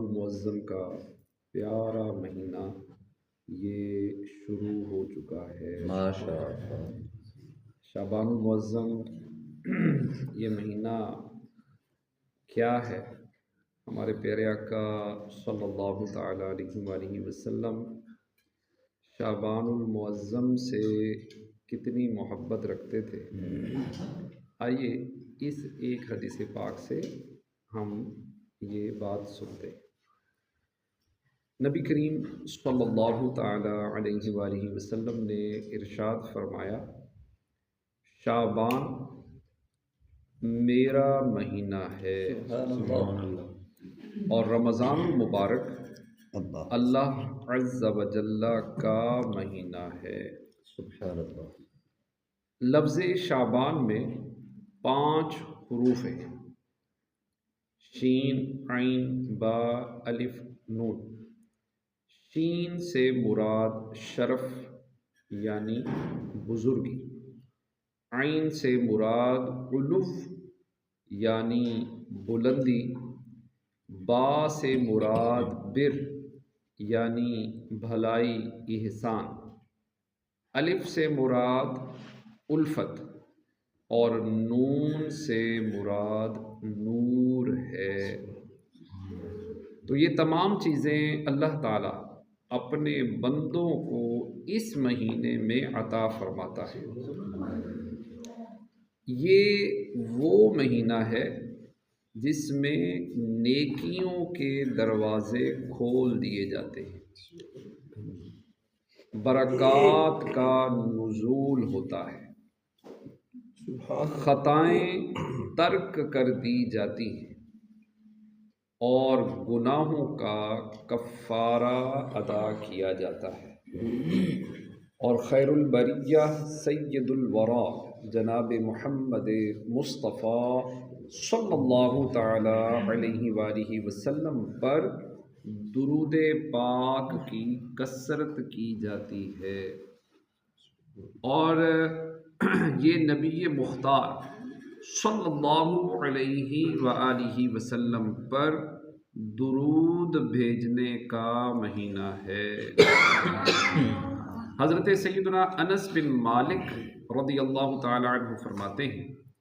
المعظم کا پیارا مہینہ یہ شروع ہو چکا ہے۔ ماشاء اللہ۔ شعبان المعظم یہ مہینہ کیا ہے؟ ہمارے پیارے آقا صلی اللہ تعالیٰ علیہ وآلہ وسلم شعبان المعظم سے کتنی محبت رکھتے تھے۔ آئیے اس ایک حدیث پاک سے ہم یہ بات سنتے ہیں۔ نبی کریم صلی اللہ تعالیٰ علیہ وآلہ وسلم نے ارشاد فرمایا، شعبان میرا مہینہ ہے اور رمضان المبارک اللہ عز و جل کا مہینہ ہے۔ سبحان اللہ۔ لفظ شعبان میں 5 حروف ہیں، شین، عین، با، الف، نون۔ شین سے مراد شرف یعنی بزرگی، عین سے مراد علو یعنی بلندی، با سے مراد بر یعنی بھلائی احسان، الف سے مراد الفت اور نون سے مراد نور ہے۔ تو یہ تمام چیزیں اللہ تعالیٰ اپنے بندوں کو اس مہینے میں عطا فرماتا ہے۔ یہ وہ مہینہ ہے جس میں نیکیوں کے دروازے کھول دیے جاتے ہیں، برکات کا نزول ہوتا ہے، خطائیں ترک کر دی جاتی ہیں اور گناہوں کا کفارہ ادا کیا جاتا ہے، اور خیر البریہ سید الورا جناب محمد مصطفیٰ صلی اللہ تعالی علیہ وآلہ وسلم پر درود پاک کی کثرت کی جاتی ہے، اور یہ نبی مختار صلی اللہ علیہ وآلہ وسلم پر درود بھیجنے کا مہینہ ہے۔ حضرت سیدنا انس بن مالک رضی اللہ تعالی عنہ فرماتے ہیں،